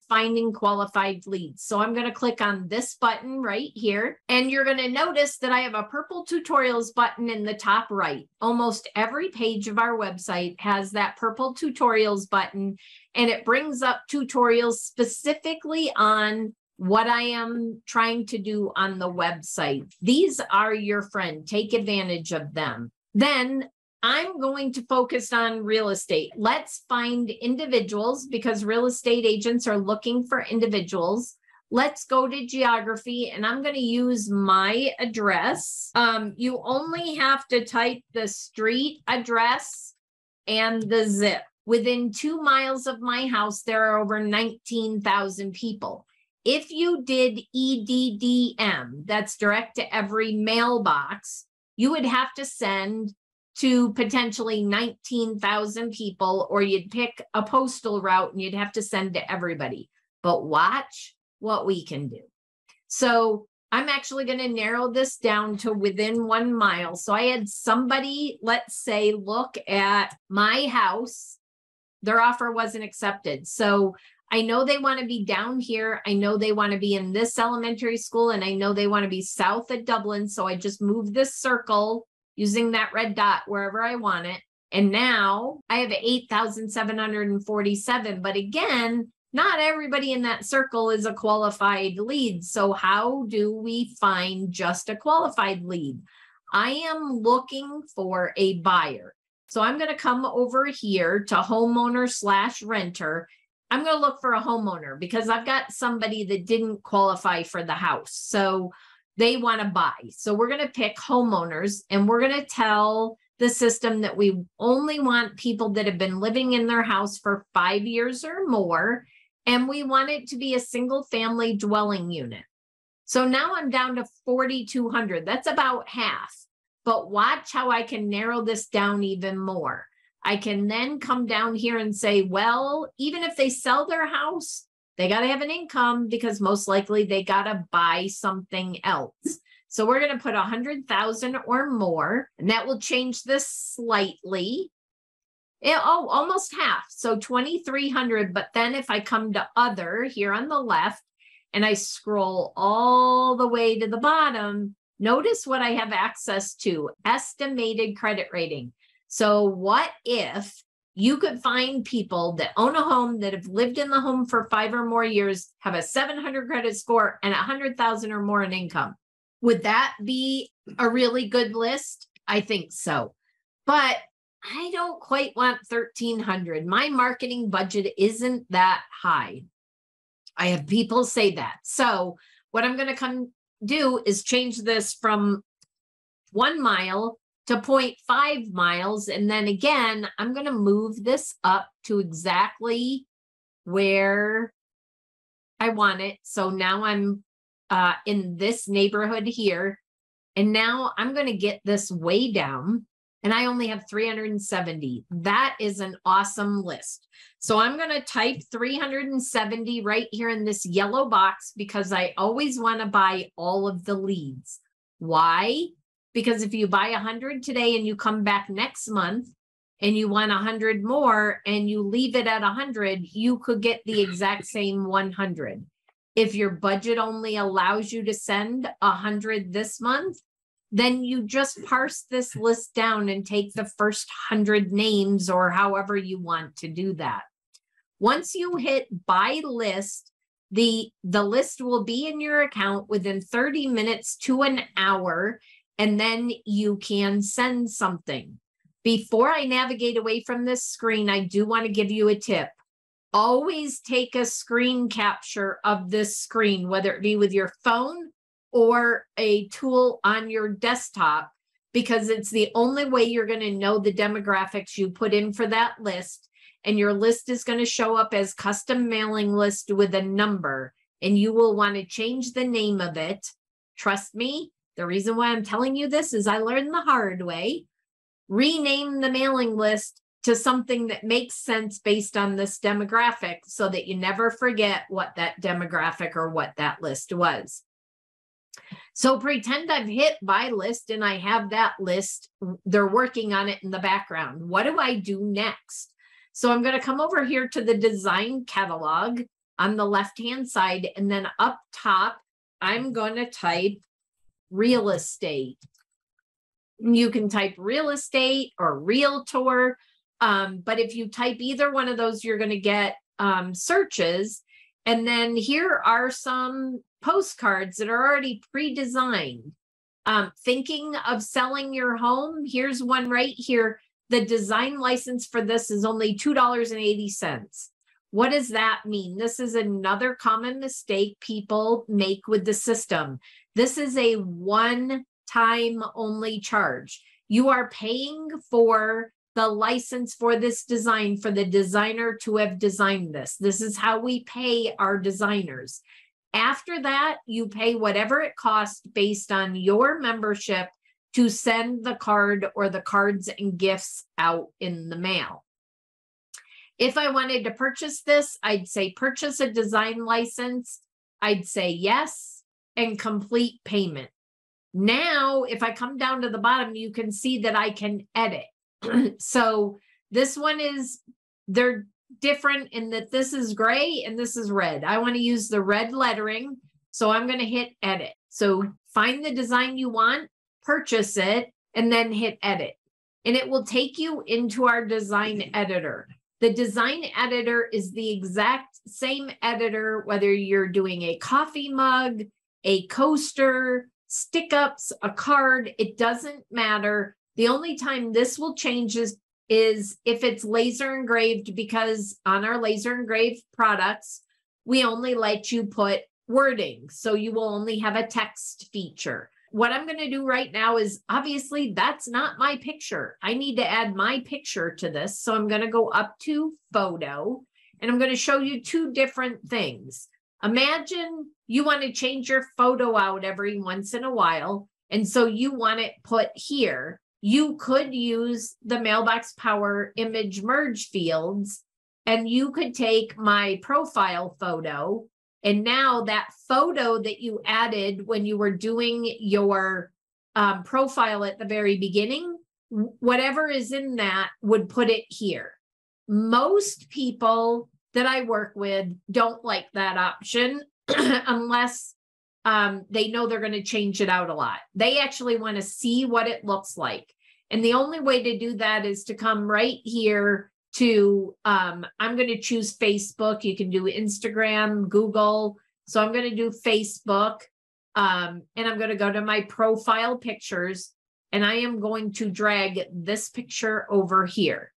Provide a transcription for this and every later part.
finding qualified leads. So I'm going to click on this button right here, and you're going to notice that I have a purple tutorials button in the top right. Almost every page of our website has that purple tutorials button, and it brings up tutorials specifically on what I am trying to do on the website. These are your friend. Take advantage of them. Then I'm going to focus on real estate. Let's find individuals because real estate agents are looking for individuals. Let's go to geography, and I'm going to use my address. You only have to type the street address and the zip. Within 2 miles of my house, there are over 19,000 people. If you did EDDM, that's direct to every mailbox, you would have to send to potentially 19,000 people, or you'd pick a postal route and you'd have to send to everybody. But watch what we can do. So I'm actually going to narrow this down to within 1 mile. So I had somebody, let's say, look at my house. Their offer wasn't accepted. So I know they want to be down here. I know they want to be in this elementary school, and I know they want to be south of Dublin. So I just moved this circle using that red dot wherever I want it. And now I have 8,747. But again, not everybody in that circle is a qualified lead. So how do we find just a qualified lead? I am looking for a buyer. So I'm going to come over here to homeowner/renter. I'm going to look for a homeowner because I've got somebody that didn't qualify for the house. So they want to buy. So we're going to pick homeowners, and we're going to tell the system that we only want people that have been living in their house for 5 years or more. And we want it to be a single family dwelling unit. So now I'm down to 4,200. That's about half. But watch how I can narrow this down even more. I can then come down here and say, well, even if they sell their house, they got to have an income because most likely they got to buy something else. So we're going to put 100,000 or more, and that will change this slightly. Almost half. So 2,300. But then if I come to other here on the left and I scroll all the way to the bottom, notice what I have access to: estimated credit rating. So what if you could find people that own a home, that have lived in the home for 5 or more years, have a 700 credit score, and 100,000 or more in income? Would that be a really good list? I think so. But I don't quite want 1,300. My marketing budget isn't that high. I have people say that. So what I'm going to come do is change this from 1 mile to 0.5 miles. And then again, I'm going to move this up to exactly where I want it. So now I'm in this neighborhood here. And now I'm going to get this way down. And I only have 370. That is an awesome list. So I'm going to type 370 right here in this yellow box because I always want to buy all of the leads. Why? Because if you buy 100 today and you come back next month and you want 100 more and you leave it at 100, you could get the exact same 100. If your budget only allows you to send 100 this month, then you just parse this list down and take the first 100 names or however you want to do that. Once you hit buy list, the list will be in your account within 30 minutes to an hour, and then you can send something. Before I navigate away from this screen, I do want to give you a tip. Always take a screen capture of this screen, whether it be with your phone or a tool on your desktop, because it's the only way you're going to know the demographics you put in for that list. And your list is going to show up as custom mailing list with a number, and you will want to change the name of it. Trust me, the reason why I'm telling you this is I learned the hard way. Rename the mailing list to something that makes sense based on this demographic so that you never forget what that demographic or what that list was. So pretend I've hit buy list and I have that list. They're working on it in the background. What do I do next? So I'm going to come over here to the design catalog. on the left-hand side. And then up top, I'm going to type real estate. You can type real estate or realtor. But if you type either one of those, you're going to get searches. And then here are some postcards that are already pre-designed. Thinking of selling your home? Here's one right here. The design license for this is only $2.80. What does that mean? This is another common mistake people make with the system. This is a one-time only charge. You are paying for the license for this design for the designer to have designed this. This is how we pay our designers. After that, you pay whatever it costs based on your membership to send the card or the cards and gifts out in the mail. If I wanted to purchase this, I'd say purchase a design license. I'd say yes and complete payment. Now, if I come down to the bottom, you can see that I can edit. So this one is, they're different in that this is gray and this is red. I want to use the red lettering. So I'm going to hit edit. So find the design you want, purchase it, and then hit edit. And it will take you into our design editor. The design editor is the exact same editor, whether you're doing a coffee mug, a coaster, stick-ups, a card, it doesn't matter. The only time this will change is if it's laser engraved, because on our laser engraved products, we only let you put wording. So you will only have a text feature. What I'm going to do right now is, obviously, that's not my picture. I need to add my picture to this. So I'm going to go up to photo, and I'm going to show you two different things. Imagine you want to change your photo out every once in a while, and so you want it put here. You could use the Mailbox Power image merge fields, and you could take my profile photo, and now that photo that you added when you were doing your profile at the very beginning, whatever is in that would put it here. Most people that I work with don't like that option unless they know they're going to change it out a lot. They actually want to see what it looks like. And the only way to do that is to come right here to, I'm going to choose Facebook. You can do Instagram, Google. So I'm going to do Facebook. And I'm going to go to my profile pictures, and I am going to drag this picture over here.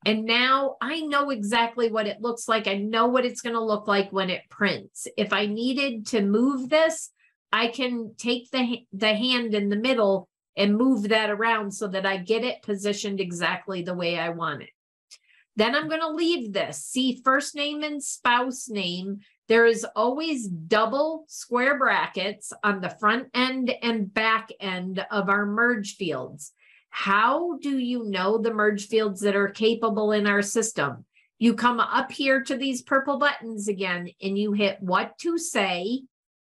And now I know exactly what it looks like. I know what it's going to look like when it prints. If I needed to move this, I can take the hand in the middle and move that around so that I get it positioned exactly the way I want it. Then I'm going to leave this. See, first name and spouse name. There is always double square brackets on the front end and back end of our merge fields. How do you know the merge fields that are capable in our system? You come up here to these purple buttons again, and you hit what to say.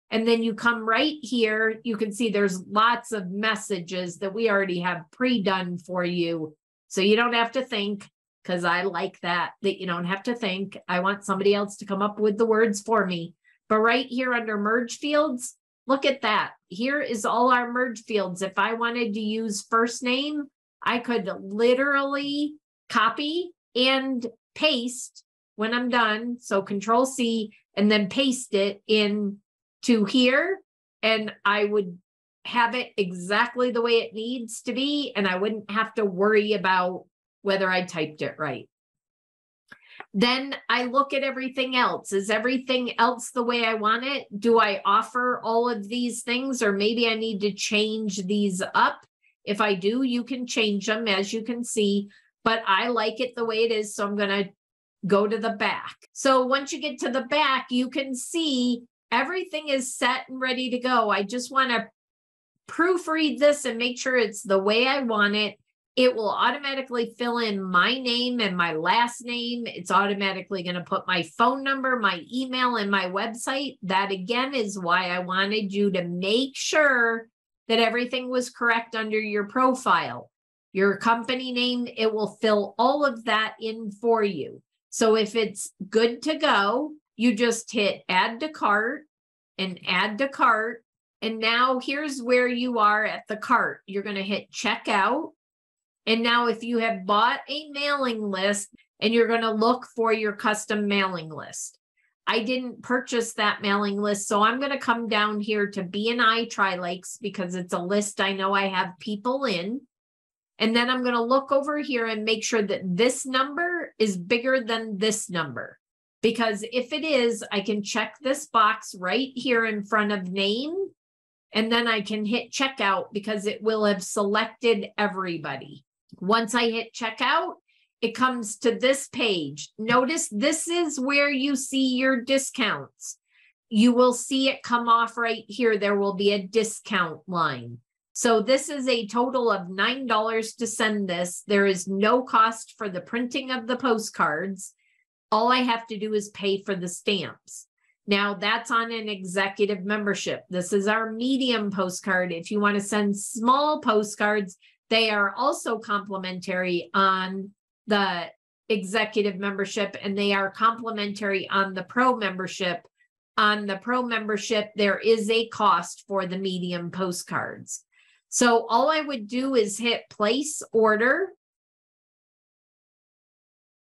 And then you come right here. You can see there's lots of messages that we already have pre-done for you. So you don't have to think, because I like that you don't have to think. I want somebody else to come up with the words for me. But right here under merge fields, look at that. Here is all our merge fields. If I wanted to use first name, I could literally copy and paste when I'm done. So Control C, and then paste it in to here, and I would have it exactly the way it needs to be, and I wouldn't have to worry about whether I typed it right. Then I look at everything else. Is everything else the way I want it? Do I offer all of these things, or maybe I need to change these up? If I do, you can change them, as you can see, but I like it the way it is, so I'm going to go to the back. So once you get to the back, you can see everything is set and ready to go. I just want to proofread this and make sure it's the way I want it. It will automatically fill in my name and my last name. It's automatically going to put my phone number, my email, and my website. That again is why I wanted you to make sure that everything was correct under your profile. Your company name, it will fill all of that in for you. So if it's good to go, you just hit add to cart and add to cart. And now here's where you are at the cart. You're going to hit checkout. And now if you have bought a mailing list and you're going to look for your custom mailing list. I didn't purchase that mailing list, so I'm going to come down here to B&I Tri-Lakes because it's a list I know I have people in. And then I'm going to look over here and make sure that this number is bigger than this number. Because if it is, I can check this box right here in front of name. And then I can hit checkout because it will have selected everybody. Once I hit checkout, it comes to this page. Notice this is where you see your discounts. You will see it come off right here. There will be a discount line. So this is a total of $9 to send this. There is no cost for the printing of the postcards. All I have to do is pay for the stamps. Now that's on an executive membership. This is our medium postcard. If you want to send small postcards, they are also complimentary on the executive membership, and they are complimentary on the pro membership. On the pro membership, there is a cost for the medium postcards. So all I would do is hit place order.